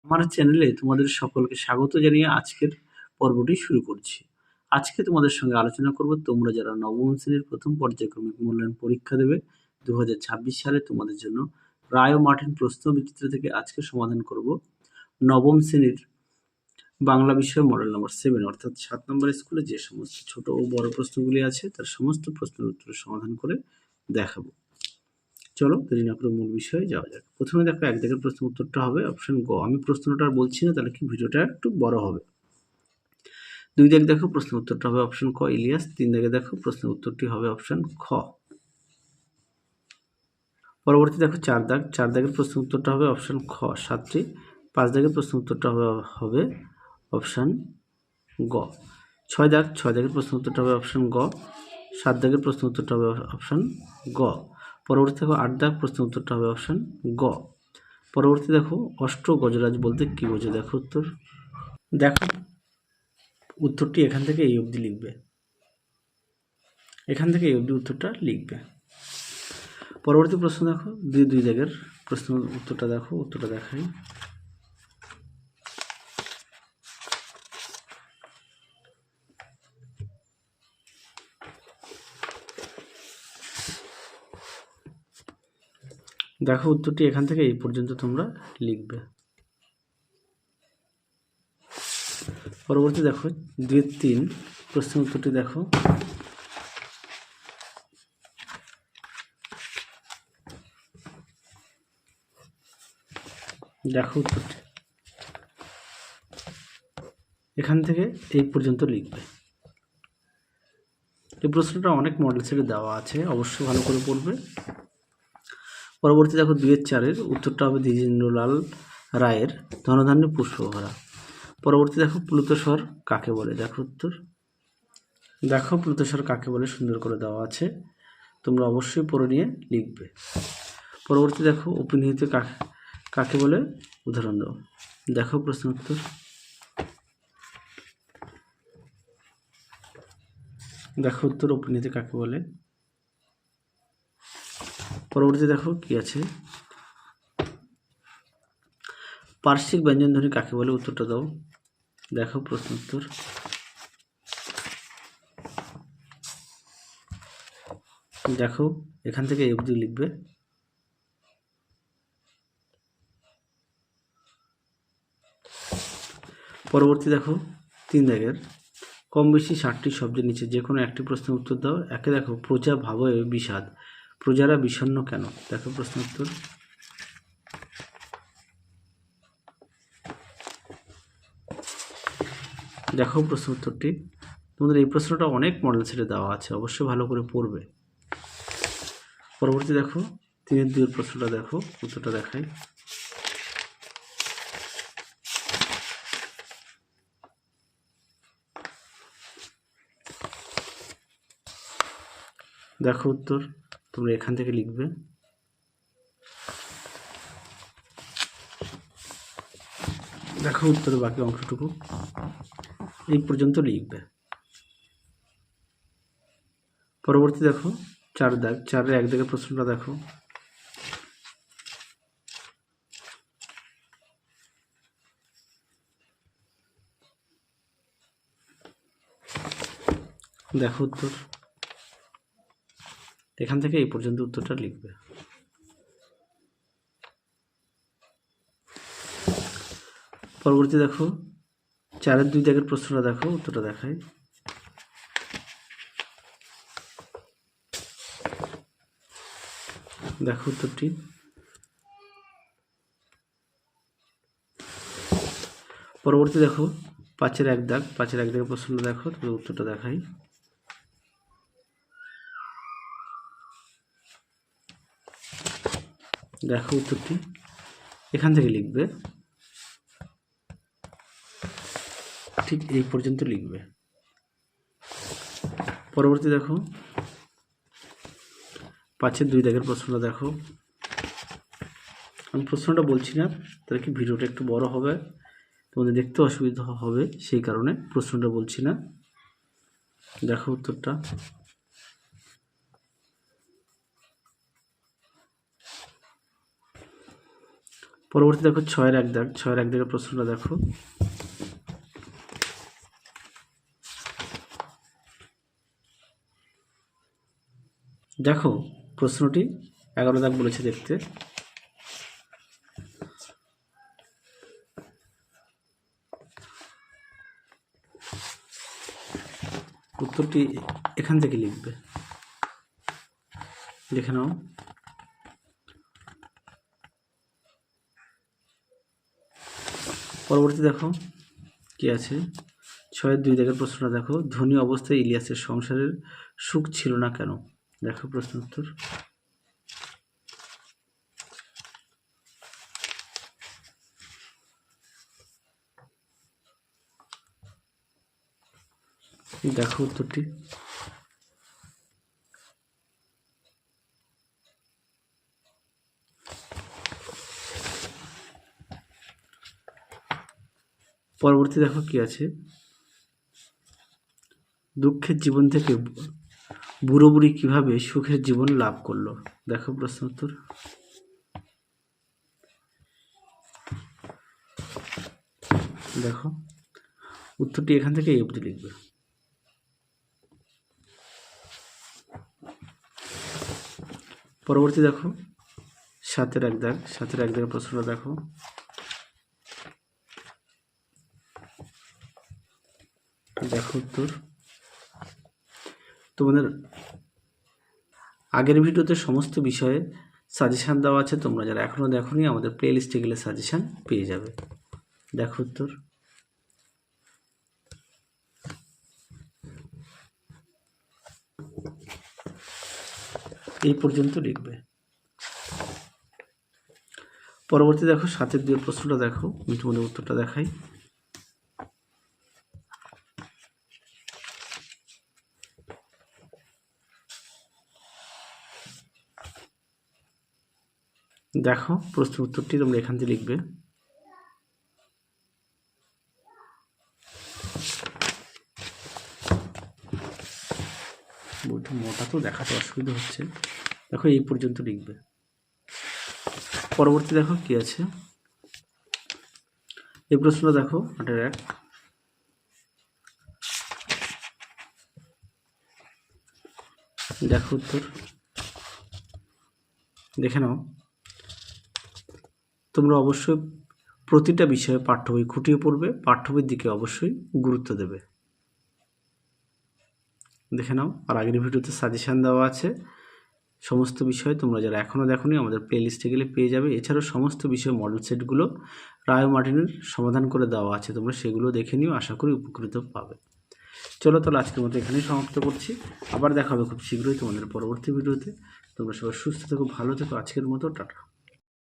আমার চ্যানেলে তোমাদের সকলকে স্বাগত জানিয়ে আজকের পর্বটি শুরু করছি। আজকে তোমাদের সঙ্গে আলোচনা করব তোমরা যারা নবম শ্রেণীর প্রথম পর্যায়ক্রমিক মূল্যায়ন পরীক্ষা দেবে 2026 সালে তোমাদের জন্য রায় ও মার্টিন প্রশ্নবিচিত্র থেকে আজকে সমাধান করব নবম শ্রেণীর বাংলা বিষয় মডেল নম্বর 7 অর্থাৎ 7 নম্বর স্কুলে যে সমস্ত ছোট ও বড় প্রশ্নগুলি আছে তার সমস্ত প্রশ্নের উত্তর সমাধান করে দেখাবো। চলো দেরি না করে মূল বিষয়ে যাওয়া যাক। প্রথমে দেখো এক দাগের প্রশ্ন উত্তরটা হবে অপশন গ। আমি প্রশ্নটা আর বলছি না, তাহলে কি ভিডিওটা একটু বড় হবে। 2 দাগে দেখো প্রশ্ন উত্তরটা হবে অপশন ক ইলিয়াস। 3 দাগে দেখো প্রশ্ন উত্তরটি হবে অপশন খ। পরবর্তী দেখো 4 দাগ। 4 দাগের প্রশ্ন উত্তরটা হবে অপশন খ 7টি। 5 দাগের প্রশ্ন উত্তরটা হবে অপশন গ। 6 দাগ। 6 দাগের প্রশ্ন উত্তরটা হবে অপশন গ। 7 দাগের প্রশ্ন উত্তরটা হবে অপশন গ। পরবর্তী দেখো 8 দাগ। প্রশ্ন উত্তরটা হবে অপশন গ। পরবর্তী দেখো অষ্ট গজরাজ বলতে কি বোঝে? দেখো উত্তরটি এখান থেকে এই অবধি লিখবে, এখান থেকে এই অবধি উত্তরটা লিখবে। পরবর্তী প্রশ্ন দেখো 2 দাগের প্রশ্ন উত্তরটা দেখো, উত্তরটা দেখাই। দেখো উত্তরটি এখান থেকে এই পর্যন্ত তোমরা লিখবে। পরবর্তী দেখো 2-3 প্রশ্নের উত্তরটি দেখো। দেখো উত্তরটি এখান থেকে এই পর্যন্ত লিখবে। এই প্রশ্নটা অনেক মডেল সেটে দেওয়া আছে, অবশ্যই ভালো করে পড়বে। পরবর্তী দেখো 2-4 উত্তরটা হবে দ্বিজেন্দ্রলাল রায়ের ধনধান্য পুষ্পভরা। পরবর্তী দেখো প্লুতস্বর কাকে বলে? দেখো উত্তর। দেখো প্লুতস্বর কাকে বলে সুন্দর করে দেওয়া আছে, তোমরা অবশ্যই পড়ে নিয়ে লিখবে। পরবর্তী দেখো উপনিহিত কাকে বলে উদাহরণ দাও। দেখো প্রশ্ন উত্তর। দেখো উত্তর উপনিহিত কাকে বলে। পরবর্তী দেখো কি আছে, পার্শ্বিক ব্যঞ্জনধ্বনি কাকে বলে? উত্তরটা দাও। দেখো প্রশ্ন উত্তর। দেখো এখান থেকে এই অবধি লিখবে। পরবর্তী দেখো 3 দাগের কম বেশি 60টি শব্দের নিচে যে কোনো একটি প্রশ্নের উত্তর দাও। একে দেখো প্রজা ভাবয়ে বিষাদ, প্রজারা বিষণ্ণ কেন? দেখো প্রশ্ন উত্তর। দেখো প্রশ্ন উত্তরটি। তোমাদের এই প্রশ্নটা অনেক মডেল সেটে দেওয়া আছে, অবশ্যই ভালো করে পড়বে। পরবর্তী দেখো 3-2 প্রশ্নটা দেখো, উত্তরটা দেখাই। দেখো উত্তর, তোমরা এখান থেকে লিখবে। দেখো উত্তরের বাকি অংশটুকু এই পর্যন্ত লিখবে। পরবর্তী দেখো 4 দাগ। 4-এর 1 দাগের প্রশ্নটা দেখো। দেখো উত্তর, এখান থেকে এই পর্যন্ত উত্তরটা লিখবে। পরবর্তী দেখো 4-এর 2 দাগের প্রশ্নটা দেখো, উত্তরটা দেখাই। দেখো উত্তরটি। পরবর্তী দেখো 5-এর 1 দাগ। 5-এর 1 দাগের প্রশ্নটা দেখো, তবে উত্তরটা দেখাই। দেখো উত্তরটি এখান থেকে লিখবে, ঠিক এই পর্যন্ত লিখবে। পরবর্তী দেখো 5-এর 2 দাগের প্রশ্নটা দেখো। আমি প্রশ্নটা বলছি না, তাহলে কি ভিডিওটা একটু বড় হবে, তোমাদের দেখতে অসুবিধা হবে, সেই কারণে প্রশ্নটা বলছি না। দেখো উত্তরটা। পরবর্তী দেখো 6-এর এক দাগ, 6-এর এক দাগের প্রশ্নটা দেখো। দেখো প্রশ্নটি 11 দাগ বলেছে দেখতে। উত্তরটি এখান থেকে লিখবে, লিখে নাও। পরবর্তী দেখো কি আছে, 6-এর 2 দাগের প্রশ্নটা দেখো। ধনী অবস্থায় ইলিয়াসের সংসারের সুখ ছিল না কেন? দেখো প্রশ্ন উত্তর। দেখো উত্তরটি। পরবর্তী দেখো কি আছে, দুঃখের জীবন থেকে বুড়ো বুড়ি কিভাবে সুখের জীবন লাভ করলো? দেখো প্রশ্ন উত্তর। দেখো উত্তরটি এখান থেকে এই অবধি লিখবে। পরবর্তী দেখো 7-এর এক দাগ, 7-এর এক দাগের প্রশ্নটা দেখো। দেখো উত্তর। তোমাদের আগের ভিডিওতে সমস্ত বিষয়ে সাজেশান দেওয়া আছে, তোমরা যারা এখনও দেখোনি আমাদের প্লে লিস্টে গেলে সাজেশান পেয়ে যাবে। দেখো উত্তর। এই পর্যন্ত লিখবে। পরবর্তী দেখো 7-এর 2 প্রশ্নটা দেখো, আমি তোমাদের উত্তরটা দেখাই। দেখো প্রশ্নের উত্তরটি তোমরা এখান থেকে লিখবে। বইটা মোটা তো দেখাতে অসুবিধা হচ্ছে, দেখো এই পর্যন্ত লিখবে। পরবর্তী দেখো কি আছে, এই প্রশ্নটা দেখো 8-এর 1। দেখো উত্তর, দেখে নাও। তোমরা অবশ্যই প্রতিটা বিষয়ে পাঠ্য বই খুঁটিয়ে পড়বে, পাঠ্য বইয়ের দিকে অবশ্যই গুরুত্ব দেবে। দেখে নাও। আর আগের ভিডিওতে সাজেশান দেওয়া আছে সমস্ত বিষয়, তোমরা যারা এখনও দেখোনি আমাদের প্লে লিস্টে গেলে পেয়ে যাবে। এছাড়াও সমস্ত বিষয় মডেল সেটগুলো রায় মার্টিনের সমাধান করে দেওয়া আছে, তোমরা সেগুলো দেখে নিও, আশা করি উপকৃত পাবে। চলো তাহলে আজকের মতো এখানেই সমাপ্ত করছি, আবার দেখা হবে খুব শীঘ্রই তোমাদের পরবর্তী ভিডিওতে। তোমরা সবাই সুস্থ থেকো, ভালো থেকো, আজকের মতো টাটা।